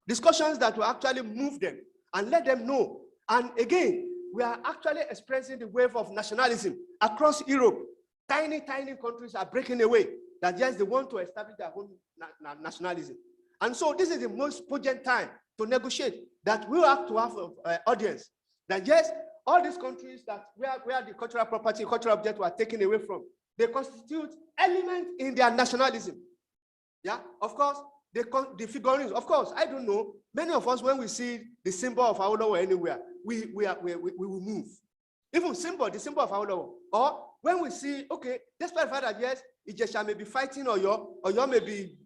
discussions that will actually move them and let them know. And again, we are actually experiencing the wave of nationalism across Europe. Tiny countries are breaking away, that yes, they want to establish their own nationalism. And so this is the most poignant time to negotiate, that we have to have an audience, that yes, all these countries that where the cultural property, cultural objects were taken away from, they constitute elements in their nationalism. Yeah, of course, the figurines, of course, I don't know, many of us, when we see the symbol of Awolowo anywhere, we will move. Even the symbol of Awolowo. Or when we see, okay, despite the fact that yes, Ijesha may be fighting Oyo may be,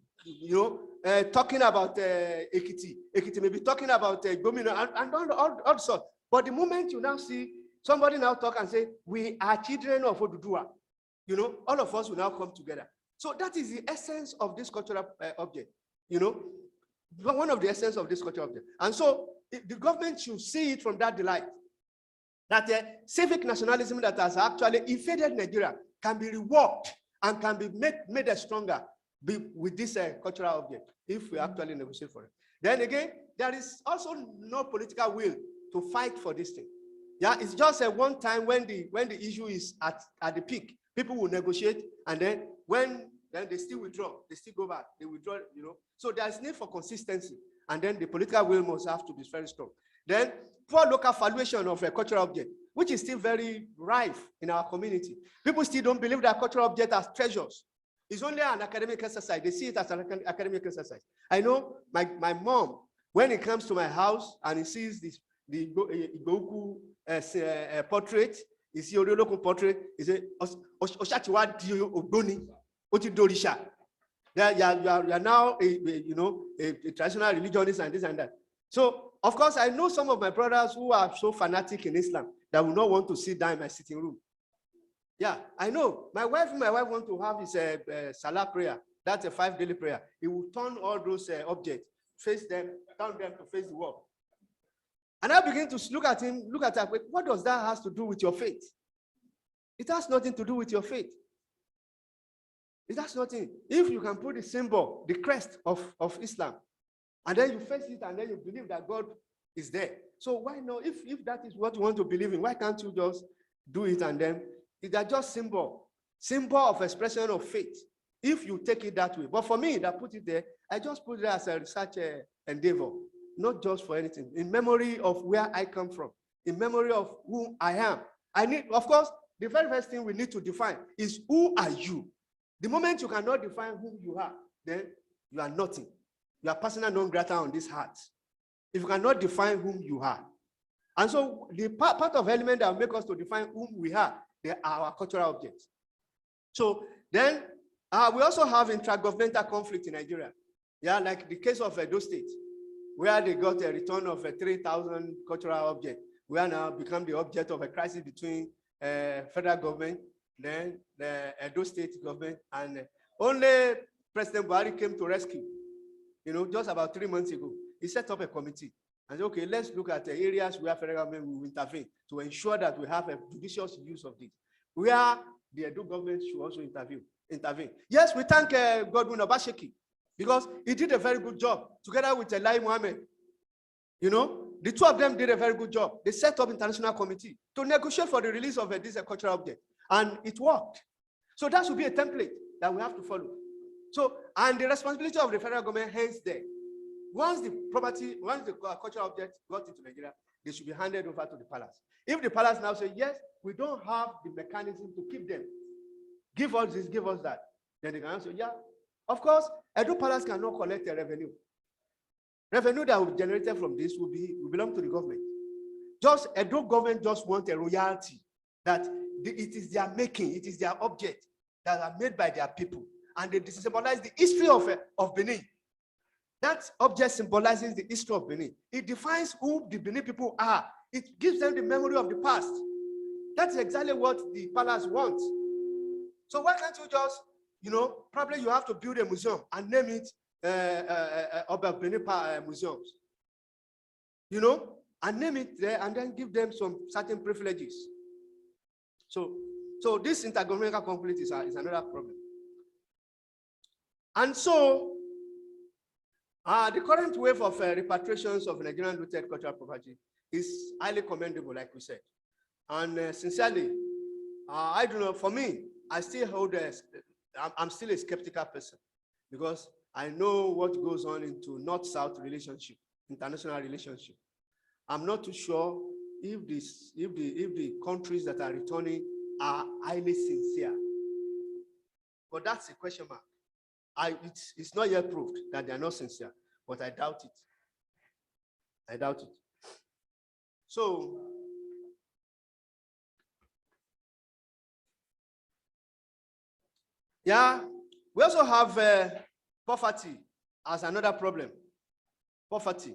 talking about Ekiti may be talking about Gomina and all sorts. But the moment you now see somebody now talk and say, we are children of Oduduwa, all of us will now come together. So that is the essence of this cultural object, one of the essence of this cultural object. And so the government should see it from that delight, that civic nationalism that has actually invaded Nigeria can be reworked and can be made stronger with this cultural object, if we actually negotiate for it. Then again, there is also no political will to fight for this thing. Yeah, it's just a one time when the issue is at the peak, people will negotiate, and then then they still withdraw, they still go back, they withdraw, So there's need for consistency, and then the political will must have to be very strong. Then poor local valuation of a cultural object, which is still very rife in our community. People still don't believe that cultural objects are treasures. It's only an academic exercise. They see it as an academic exercise. I know my mom, when it comes to my house and he sees the Igboku portrait, he sees the local portrait, he says, Oshatiwa di Ogboni, Oti Dorisha. You are now a traditional religionist and this and that. So, of course, I know some of my brothers who are so fanatic in Islam that will not want to sit down in my sitting room. Yeah, I know. My wife want to have his Salah prayer. That's a 5 daily prayer. He will turn all those objects, face them, turn them to face the wall. And I begin to look at him, what does that have to do with your faith? It has nothing to do with your faith. It has nothing. If you can put the symbol, the crest of Islam, and then you face it and then you believe that God is there. So why not? If that is what you want to believe in, why can't you just do it and then it's just symbol of expression of faith, if you take it that way. But for me, that put it there, I just put it as a research endeavor, not just for anything, in memory of where I come from, in memory of who I am. Of course, the very first thing we need to define is who are you? The moment you cannot define who you are, then you are nothing. You are persona non grata on this heart. If you cannot define whom you are. And so the part of element that will make us to define whom we are, they are our cultural objects. So then we also have intragovernmental conflict in Nigeria. Yeah, like the case of Edo State, where they got a return of 3,000 cultural objects. We are now become the object of a crisis between federal government, then the Edo State government, and only President Buhari came to rescue. Just about 3 months ago, he set up a committee and said, okay, let's look at the areas where federal government will intervene to ensure that we have a judicious use of this, where the Edo government should also intervene. Yes, we thank Godwin Obaseki because he did a very good job together with Lai Mohammed. The two of them did a very good job. They set up international committee to negotiate for the release of this cultural object, and it worked. So that should be a template that we have to follow. So, and the responsibility of the federal government hence there. Once the cultural object got into Nigeria, they should be handed over to the palace. If the palace now say, yes, we don't have the mechanism to keep them, give us this, give us that, then they can answer, yeah. Of course, Edo Palace cannot collect a revenue. Revenue that will be generated from this will belong to the government. Just Edo government just want a royalty that it is their making, it is their object that are made by their people. And they symbolize the history of Benin. That object symbolizes the history of Benin. It defines who the Benin people are. It gives them the memory of the past. That's exactly what the palace wants. So why can't you just, probably you have to build a museum and name it Benin Museums. And name it there and then give them some certain privileges. So this intergovernmental conflict is another problem. And so The current wave of repatriations of Nigerian looted cultural property is highly commendable, like we said. And sincerely, I don't know, for me, I still hold I'm still a skeptical person because I know what goes on into North-South relationship, international relationship. I'm not too sure if the countries that are returning are highly sincere. But that's a question mark. It's not yet proved that they are not sincere, but I doubt it. I doubt it. So, yeah, we also have poverty as another problem. Poverty,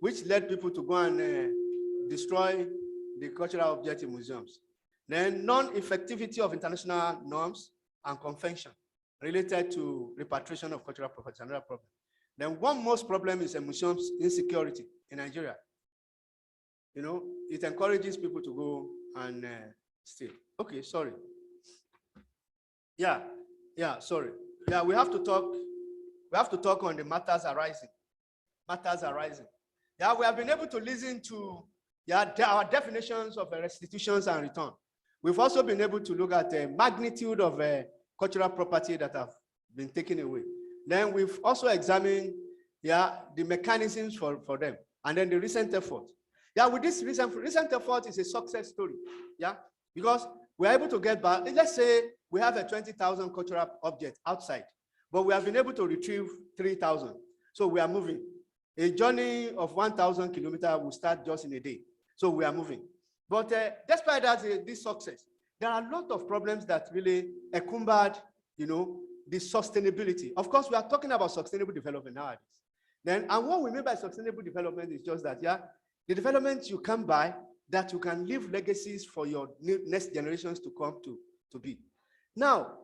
which led people to go and destroy the cultural objects in museums. Then non-effectivity of international norms and convention related to repatriation of cultural property, another problem. Then one most problem is a museum's insecurity in Nigeria. You know, it encourages people to go and steal. Okay, sorry. Yeah, sorry. Yeah, we have to talk on the matters arising. Matters arising. Yeah, we have been able to listen to our definitions of restitutions and return. We've also been able to look at the magnitude of cultural property that have been taken away. Then we've also examined the mechanisms for them, and then the recent effort. Yeah, with this recent effort is a success story. Yeah, because we're able to get back. Let's say we have a 20,000 cultural object outside, but we have been able to retrieve 3,000. So we are moving. A journey of 1,000 kilometers will start just in a day. So we are moving. But despite that, this success, there are a lot of problems that really encumbered, the sustainability. Of course, we are talking about sustainable development nowadays. And what we mean by sustainable development is just that, the development you can buy that you can leave legacies for your next generations to come to be. Now,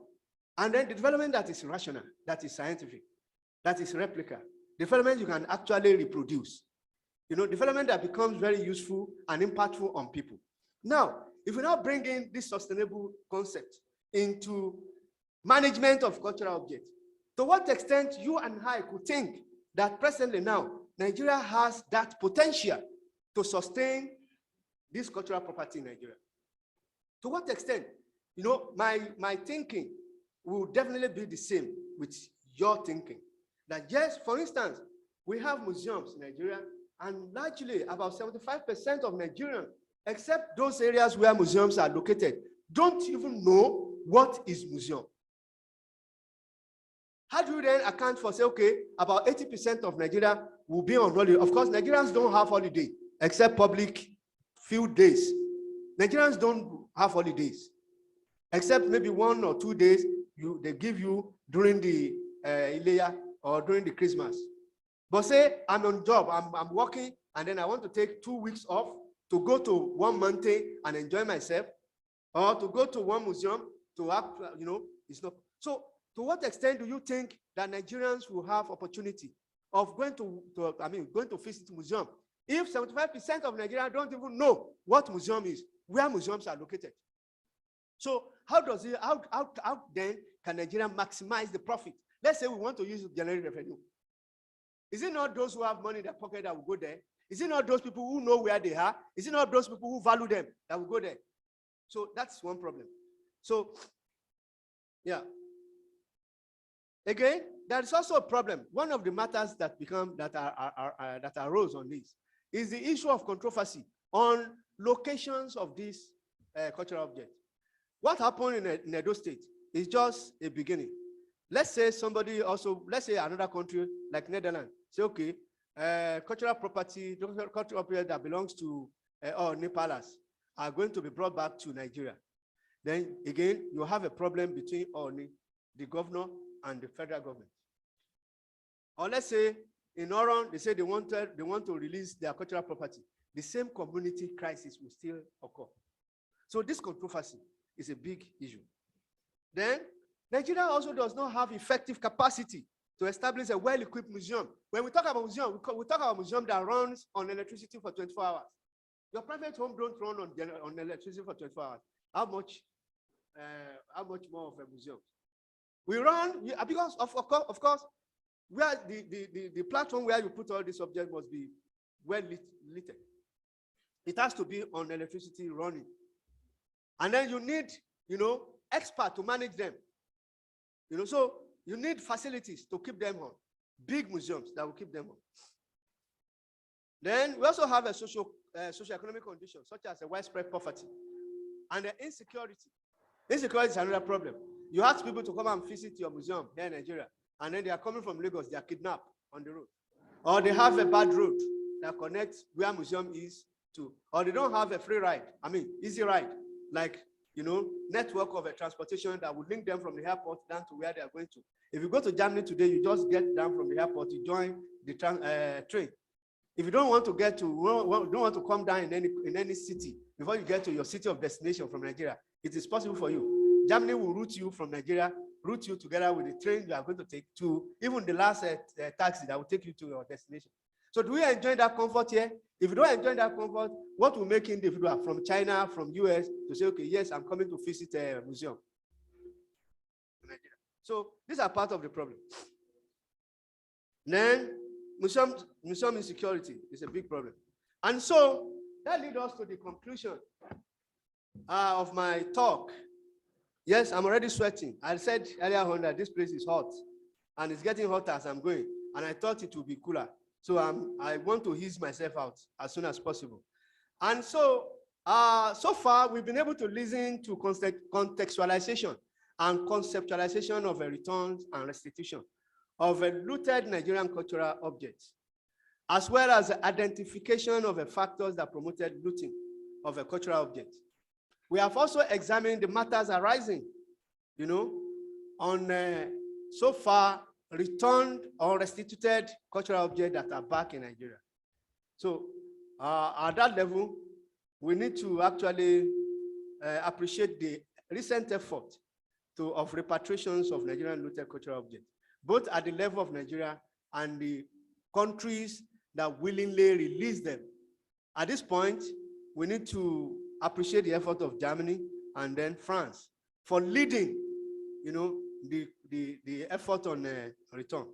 and then the development that is rational, that is scientific, that is replica, development you can actually reproduce. Development that becomes very useful and impactful on people. Now, if we now bring in this sustainable concept into management of cultural objects, to what extent you and I could think that presently now, Nigeria has that potential to sustain this cultural property in Nigeria? To what extent? My thinking will definitely be the same with your thinking. That yes, for instance, we have museums in Nigeria, and largely about 75% of Nigerians, except those areas where museums are located, don't even know what is museum. How do you then account for, say, okay, about 80% of Nigeria will be on holiday? Of course, Nigerians don't have holiday, except public few days. Nigerians don't have holidays, except maybe 1 or 2 days they give you during the Ileya or during the Christmas. But say I'm on job, I'm working, and then I want to take 2 weeks off to go to one mountain and enjoy myself, or to go to one museum to have, it's not. So to what extent do you think that Nigerians will have opportunity of going to visit museum if 75% of Nigerians don't even know what museum is, where museums are located? So how then can Nigeria maximize the profit? Let's say we want to use generate revenue. Is it not those who have money in their pocket that will go there? Is it not those people who know where they are? Is it not those people who value them that will go there? So that's one problem. So, yeah. Again, there is also a problem. One of the matters that arose on this is the issue of controversy on locations of these cultural objects. What happened in Edo State is just a beginning. Let's say another country like Netherlands, say, okay, cultural property that belongs to Nepalese are going to be brought back to Nigeria. Then again, you have a problem between the governor and the federal government. Or let's say in Oron, they say they want to release their cultural property. The same community crisis will still occur. So this controversy is a big issue. Then Nigeria also does not have effective capacity to establish a well-equipped museum. When we talk about museum, we talk about a museum that runs on electricity for 24 hours. Your private home don't run on electricity for 24 hours. How much more of a museum? We run, because of course, where the platform where you put all these objects must be well lit. It has to be on electricity running. And then you need, expert to manage them. So you need facilities to keep them on. Big museums that will keep them on. Then we also have a socioeconomic condition, such as a widespread poverty and the insecurity. Insecurity is another problem. You ask people to come and visit your museum here in Nigeria, and then they are coming from Lagos, they are kidnapped on the road. Or they have a bad road that connects where museum is to, or they don't have a free ride, easy ride, like, network of a transportation that would link them from the airport down to where they are going to. If you go to Germany today, you just get down from the airport, you join the train. If you don't want to don't want to come down in any city before you get to your city of destination from Nigeria, it is possible for you. Germany will route you from Nigeria, route you together with the train you are going to take to even the last taxi that will take you to your destination. So do we enjoy that comfort here? If you don't enjoy that comfort, what will make individual from China, from US to say, okay, yes, I'm coming to visit a museum in Nigeria. So these are part of the problem. Then museum insecurity is a big problem. And so that leads us to the conclusion of my talk. Yes, I'm already sweating. I said earlier on that this place is hot and it's getting hotter as I'm going. And I thought it would be cooler. So I want to ease myself out as soon as possible. And so, so far, we've been able to listen to contextualization and conceptualization of a return and restitution of a looted Nigerian cultural objects, as well as the identification of the factors that promoted looting of a cultural object. We have also examined the matters arising, on so far returned or restituted cultural objects that are back in Nigeria. So at that level, we need to actually appreciate the recent effort of repatriations of Nigerian looted cultural objects, both at the level of Nigeria and the countries that willingly release them. At this point, we need to appreciate the effort of Germany and then France for leading, the effort on return.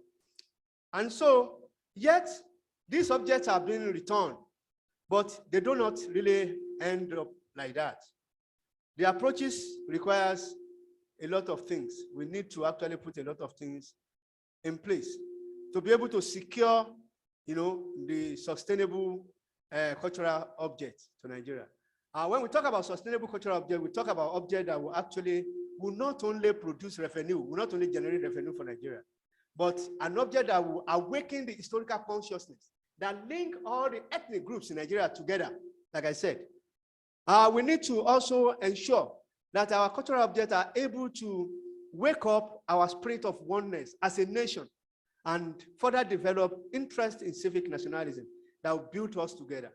And so, yet, these objects are being returned, but they do not really end up like that. The approaches requires a lot of things. We need to actually put a lot of things in place to be able to secure, the sustainable cultural objects to Nigeria. When we talk about sustainable cultural objects, we talk about objects that will not only produce revenue, will not only generate revenue for Nigeria, but an object that will awaken the historical consciousness, that link all the ethnic groups in Nigeria together, like I said. We need to also ensure that our cultural objects are able to wake up our spirit of oneness as a nation and further develop interest in civic nationalism that will build us together.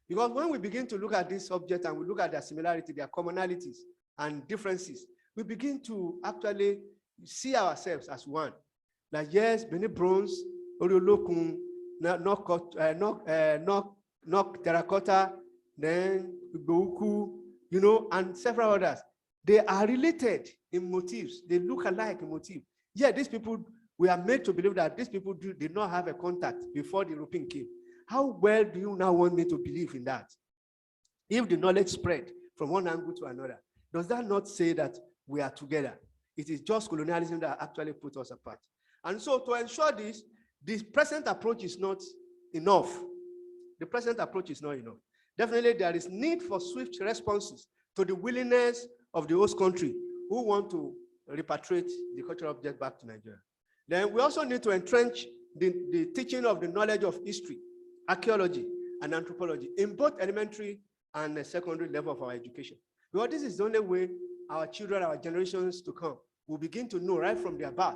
Because when we begin to look at this object and we look at their similarity, their commonalities and differences, we begin to actually see ourselves as one. Like, yes, Bene Bronze, Oriolokun, Nok Terracotta, then Bouku, and several others. They are related in motifs. They look alike in motif. Yeah, these people, we are made to believe that these people did not have a contact before the European came. How well do you now want me to believe in that? If the knowledge spread from one angle to another, does that not say that we are together? It is just colonialism that actually put us apart. And so to ensure this, the present approach is not enough. The present approach is not enough. Definitely there is need for swift responses to the willingness of the host country who want to repatriate the cultural object back to Nigeria. Then we also need to entrench the teaching of the knowledge of history, archaeology, and anthropology in both elementary and the secondary level of our education. Because this is the only way our children, our generations to come, will begin to know right from their birth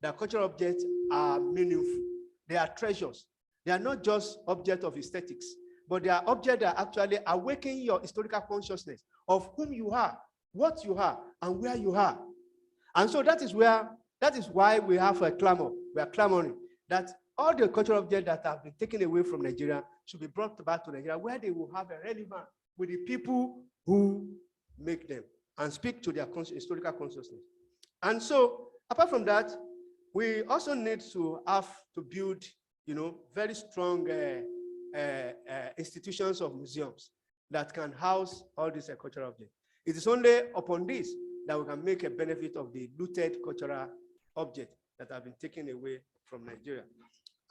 that cultural objects are meaningful. They are treasures. They are not just objects of aesthetics, but they are objects that actually awaken your historical consciousness of whom you are, what you are, and where you are. And so that is why we have a clamor. We are clamoring that all the cultural objects that have been taken away from Nigeria should be brought back to Nigeria, where they will have a relevance with the people who make them and speak to their historical consciousness. And so, apart from that, We also need to have to build, very strong institutions of museums that can house all these cultural objects. It is only upon this that we can make a benefit of the looted cultural objects that have been taken away from Nigeria.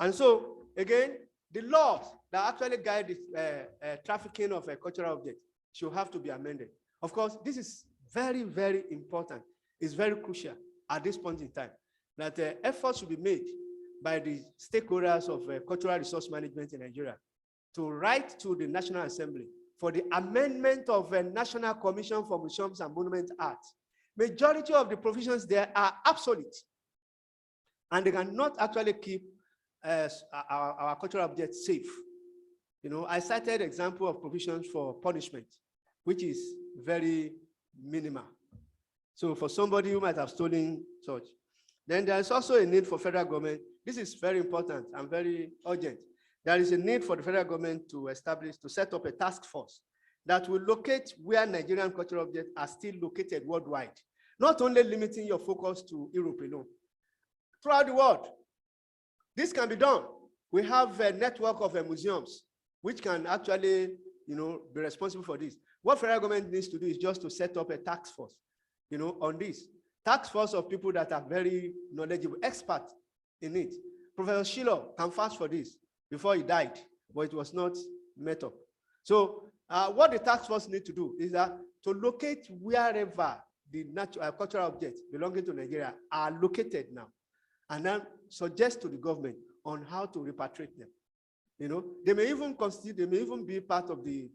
And so, again, the laws that actually guide the trafficking of a cultural object should have to be amended. Of course, this is very, very important. It's very crucial at this point in time that efforts should be made by the stakeholders of cultural resource management in Nigeria to write to the National Assembly for the amendment of a National Commission for Museums and Monument Art. Majority of the provisions there are obsolete, and they cannot actually keep our cultural objects safe. I cited example of provisions for punishment, which is very minimal. So for somebody who might have stolen such, then there is also a need for federal government. This is very important and very urgent. There is a need for the federal government to set up a task force that will locate where Nigerian cultural objects are still located worldwide, not only limiting your focus to Europe alone. Throughout the world, this can be done. We have a network of museums which can actually, be responsible for this. What federal government needs to do is just to set up a task force, on this. Task force of people that are very knowledgeable, experts in it. Professor Shiloh can vouch for this before he died, but it was not met up. So what the task force needs to do is that to locate wherever the cultural objects belonging to Nigeria are located now, and then suggest to the government on how to repatriate them. They may even be part of the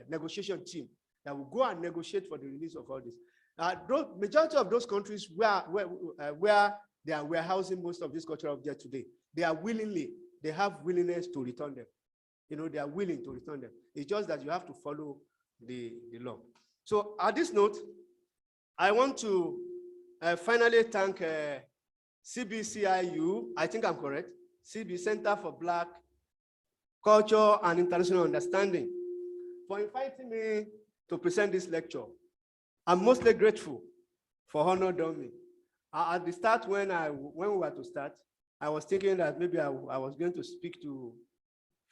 negotiation team that will go and negotiate for the release of all this. Majority of those countries where they are warehousing most of these cultural objects today, they have willingness to return them. They are willing to return them. It's just that you have to follow the law. So at this note, I want to finally thank CBCIU, I think I'm correct, Center for Black Culture and International Understanding, for inviting me to present this lecture. I'm mostly grateful for honor done me. At the start, when we were to start, I was thinking that maybe I was going to speak to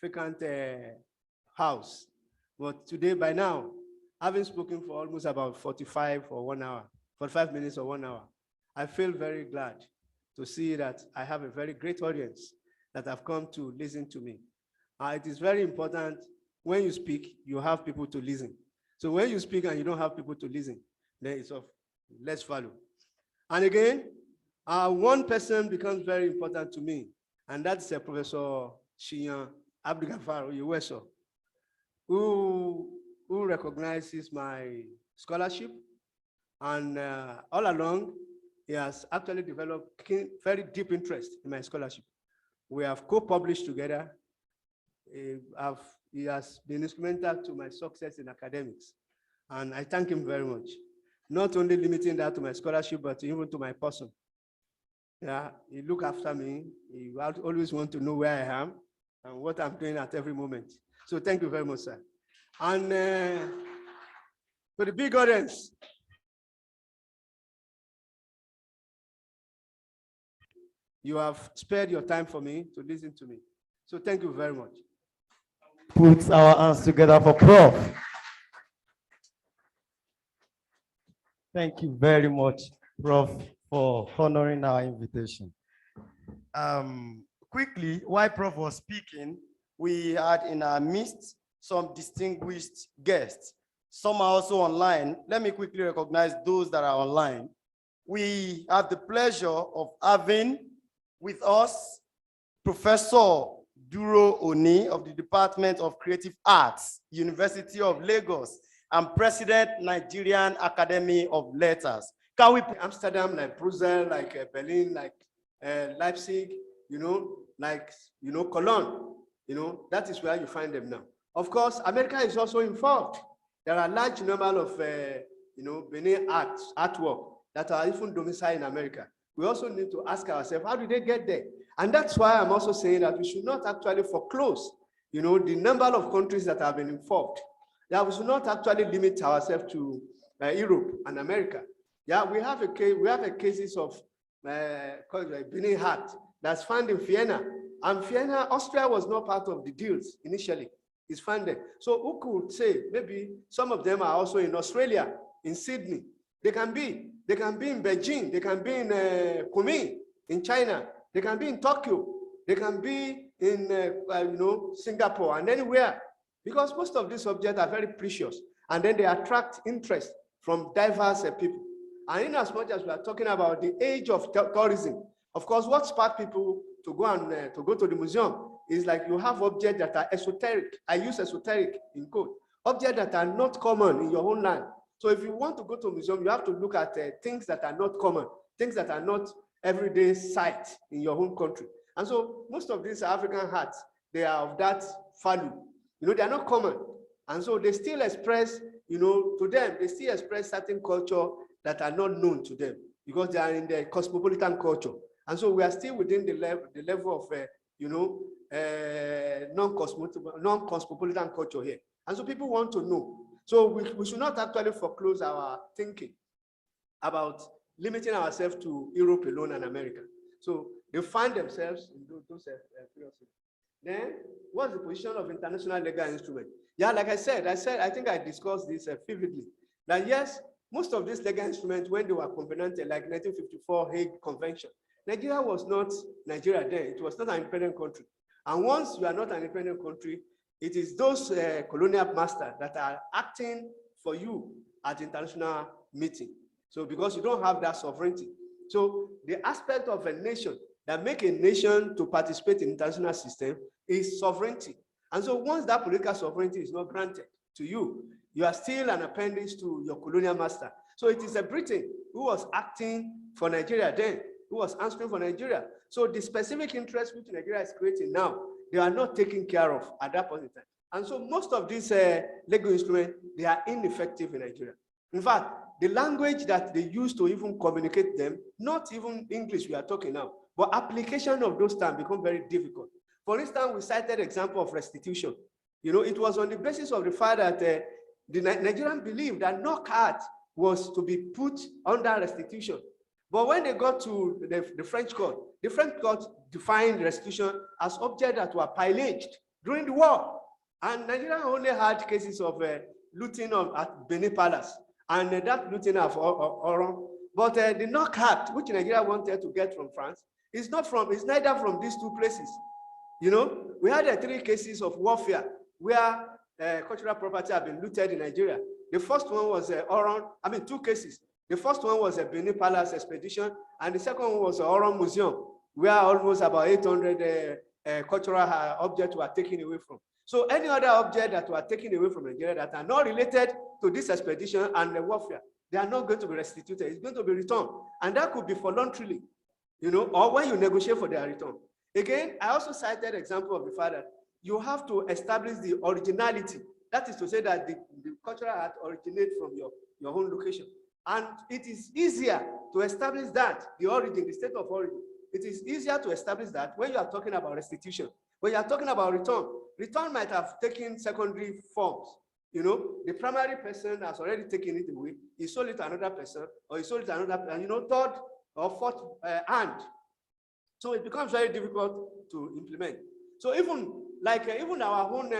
vacant house. But today, by now, having spoken for almost about 45 minutes or 1 hour, I feel very glad to see that I have a very great audience that have come to listen to me. It is very important when you speak, you have people to listen. So when you speak and you don't have people to listen, then it's of less value. And again, one person becomes very important to me, and that's Professor Shiyan Abdugafar Ueso, who recognizes my scholarship, and all along, he has actually developed very deep interest in my scholarship. We have co-published together. He has been instrumental to my success in academics, and I thank him very much. Not only limiting that to my scholarship, but even to my person. Yeah, he look after me. He always want to know where I am and what I'm doing at every moment. So thank you very much, sir. And for the big audience, you have spared your time for me to listen to me. So thank you very much. Put our hands together for Prof. Thank you very much, Prof, for honoring our invitation. Quickly, while Prof was speaking, we had in our midst some distinguished guests. Some are also online. Let me quickly recognize those that are online. We have the pleasure of having with us Professor Duro Oni of the Department of Creative Arts, University of Lagos, and President, Nigerian Academy of Letters. Can we Amsterdam, like Brussels, like Berlin, like Leipzig, Cologne, that is where you find them now. Of course, America is also involved. There are a large number of, Benin artwork that are even domiciled in America. We also need to ask ourselves, how did they get there? And that's why I'm also saying that we should not actually foreclose, the number of countries that have been involved. That we should not actually limit ourselves to Europe and America. Yeah, we have cases of, Benin hat that's found in Vienna. And Vienna, Austria was not part of the deals initially. It's found there. So who could say maybe some of them are also in Australia, in Sydney. They can be in Beijing, they can be in Kunming, in China, they can be in Tokyo, they can be in Singapore and anywhere, because most of these objects are very precious, and then they attract interest from diverse people. And in as much as we are talking about the age of tourism, of course, what sparked people to go and to go to the museum is like you have objects that are esoteric. I use esoteric in quote, objects that are not common in your own land. So if you want to go to a museum, you have to look at things that are not common, things that are not everyday sight in your home country. And so most of these African hats, they are of that value. They are not common. And so they still express, to them, they still express certain culture that are not known to them because they are in the cosmopolitan culture. And so we are still within the level of, non-cosmopolitan culture here. And so people want to know. So we should not actually foreclose our thinking about limiting ourselves to Europe alone and America. So they find themselves in those philosophies. Then, what's the position of international legal instrument? Yeah, like I said, I think I discussed this vividly. That yes, most of these legal instruments, when they were covenanted, like 1954 Hague Convention, Nigeria was not Nigeria then. It was not an independent country. And once you are not an independent country, it is those colonial masters that are acting for you at international meeting. So because you don't have that sovereignty. So the aspect of a nation that make a nation to participate in international system is sovereignty. And so once that political sovereignty is not granted to you, you are still an appendage to your colonial master. So it is a Britain who was acting for Nigeria then, who was answering for Nigeria. So the specific interest which Nigeria is creating now, they are not taken care of at that point in time. And so most of these legal instruments, they are ineffective in Nigeria. In fact, the language that they use to even communicate them, not even English we are talking now, but application of those terms become very difficult. For instance, we cited example of restitution. It was on the basis of the fact that the Nigerian believed that knockout was to be put under restitution. But when they got to the French court defined restitution as objects that were pillaged during the war. And Nigeria only had cases of looting at Benin Palace and that looting of Oron. But the knockout, which Nigeria wanted to get from France, is neither from these two places. We had 3 cases of warfare where cultural property have been looted in Nigeria. The first one was 2 cases. The first one was a Benin Palace expedition, and the second one was Oron Museum, where almost about 800 cultural objects were taken away from. So any other object that were taken away from Nigeria that are not related to this expedition and the warfare, they are not going to be restituted. It's going to be returned. And that could be voluntarily, or when you negotiate for their return. Again, I also cited example of the fact that you have to establish the originality. That is to say that the cultural art originates from your own location. And it is easier to establish that, the origin, the state of origin. It is easier to establish that when you are talking about restitution. When you are talking about return might have taken secondary forms. The primary person has already taken it away. He sold it to another person, or he sold it to another, third or fourth hand. So it becomes very difficult to implement. So even our own,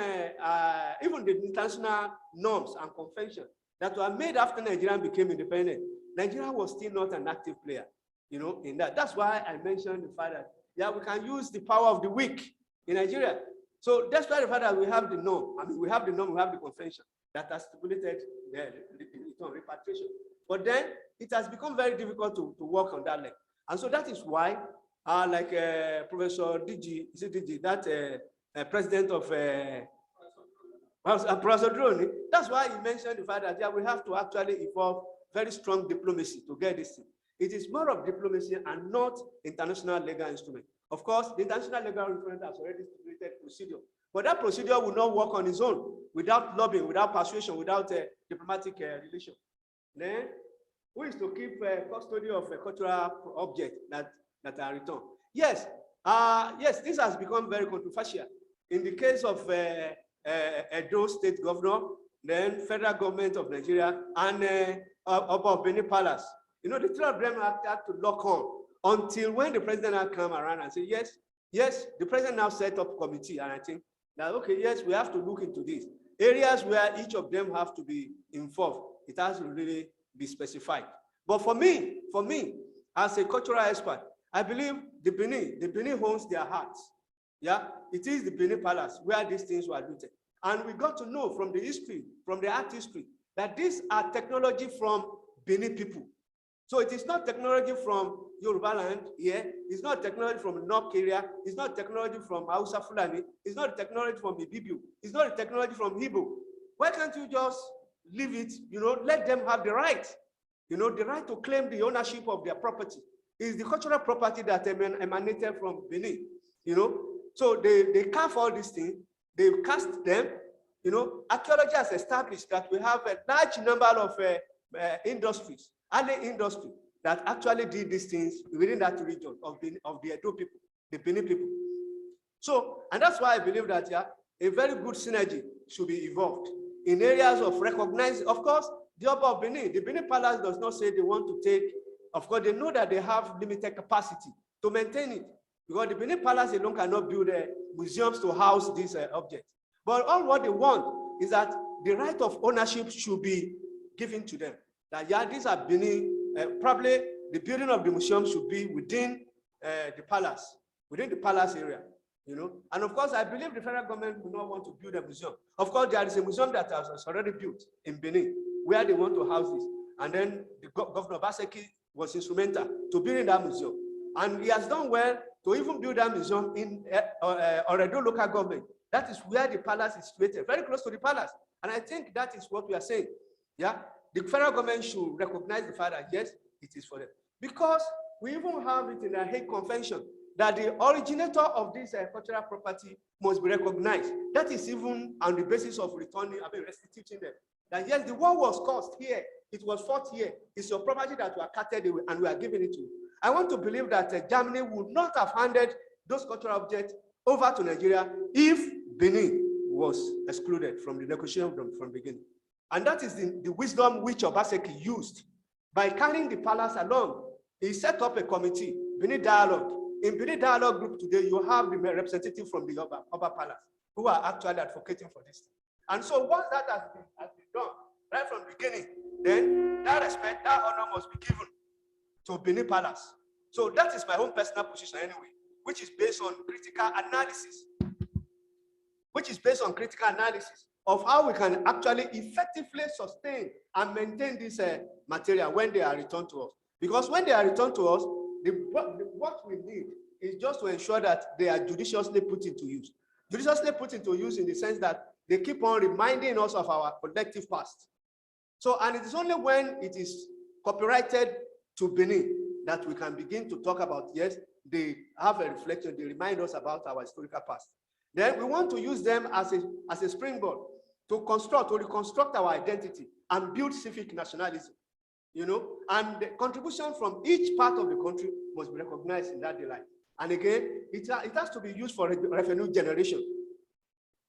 even the international norms and conventions that were made after Nigeria became independent, Nigeria was still not an active player, in that. That's why I mentioned the fact that, we can use the power of the weak in Nigeria. So that's why the fact that we have the norm. we have the norm, we have the convention that has stipulated the repatriation. But then it has become very difficult to work on that leg. And so that is why, Professor Digi, is it Digi, that president of Professor Drone, that's why he mentioned the fact that we have to actually evolve very strong diplomacy to get this thing. It is more of diplomacy and not international legal instrument. Of course, the international legal instrument has already stipulated procedure, but that procedure will not work on its own without lobbying, without persuasion, without diplomatic relation. Then, who is to keep custody of a cultural object that are returned? Yes, yes, this has become very controversial. In the case of Edo State Governor, then federal government of Nigeria, and above Benin Palace. The 3 of them had to lock on until when the president now come around and say, yes, the president now set up a committee, and I think that, okay, yes, we have to look into this. Areas where each of them have to be involved, it has to really be specified. But for me, as a cultural expert, I believe the Benin owns their hearts. Yeah, it is the Benin Palace where these things were rooted. And we got to know from the history, from the art history, that these are technology from Benin people. So it is not technology from Yoruba land here. It's not technology from North area. It's not technology from Hausa Fulani. It's not technology from Ibibiu. It's not technology from Igbo. Why can't you just leave it, let them have the right, the right to claim the ownership of their property. It's the cultural property that emanated from Benin, So they carve all these things, they cast them, Archaeology has established that we have a large number of industries, early industry, that actually did these things within that region of the Edo people, the Benin people. So, and that's why I believe that a very good synergy should be evolved in areas of recognizing, of course, the Oba of Benin, the Benin Palace does not say they want to take, of course, they know that they have limited capacity to maintain it, because the Benin Palace alone cannot build museums to house these objects. But all what they want is that the right of ownership should be given to them. That these are Benin, probably the building of the museum should be within the palace area, And of course, I believe the federal government will not want to build a museum. Of course, there is a museum that has already built in Benin, where they want to house this. And then the Governor Baseki was instrumental to building that museum. And he has done well to even build that museum in Oredo local government. That is where the palace is situated, very close to the palace. And I think that is what we are saying. Yeah, the federal government should recognize the fact that yes, it is for them. Because we even have it in the Hague Convention that the originator of this cultural property must be recognized. That is even on the basis of restituting them. That yes, the war was caused here, it was fought here, it's your property that we are carted away and we are giving it to you. I want to believe that Germany would not have handed those cultural objects over to Nigeria if Benin was excluded from the negotiation from the beginning. And that is the wisdom which Obaseki used. By carrying the palace along, he set up a committee, Benin Dialogue. In Benin Dialogue group today, you have the representative from the Oba Palace who are actually advocating for this. And so once that has been done, right from the beginning, then that respect, that honor must be given to Benin Palace. So that is my own personal position anyway, which is based on critical analysis. Of how we can actually effectively sustain and maintain this material when they are returned to us. Because when they are returned to us, what we need is just to ensure that they are judiciously put into use. Judiciously put into use in the sense that they keep on reminding us of our collective past. So, and it is only when it is copyrighted to Benin that we can begin to talk about, yes, they have a reflection, they remind us about our historical past. Then we want to use them as a springboard to reconstruct our identity and build civic nationalism, and the contribution from each part of the country must be recognized in that daylight. And again, it has to be used for revenue generation.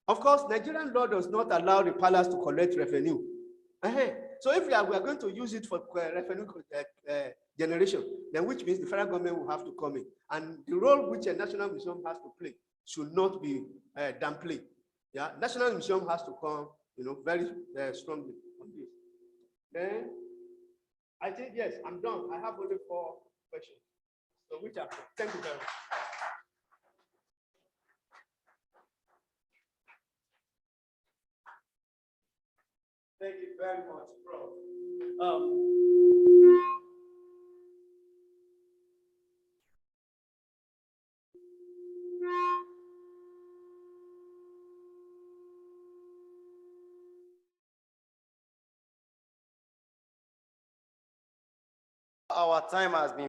Of course, Nigerian law does not allow the palace to collect revenue. So if we are going to use it for revenue generation, then which means the federal government will have to come in. And the role which a national museum has to play should not be downplayed. Yeah, National Museum has to come, very strongly on this. Then I think, yes, I'm done. I have only 4 questions. So which are, thank you very much. Thank you very much, Prof. Our time has been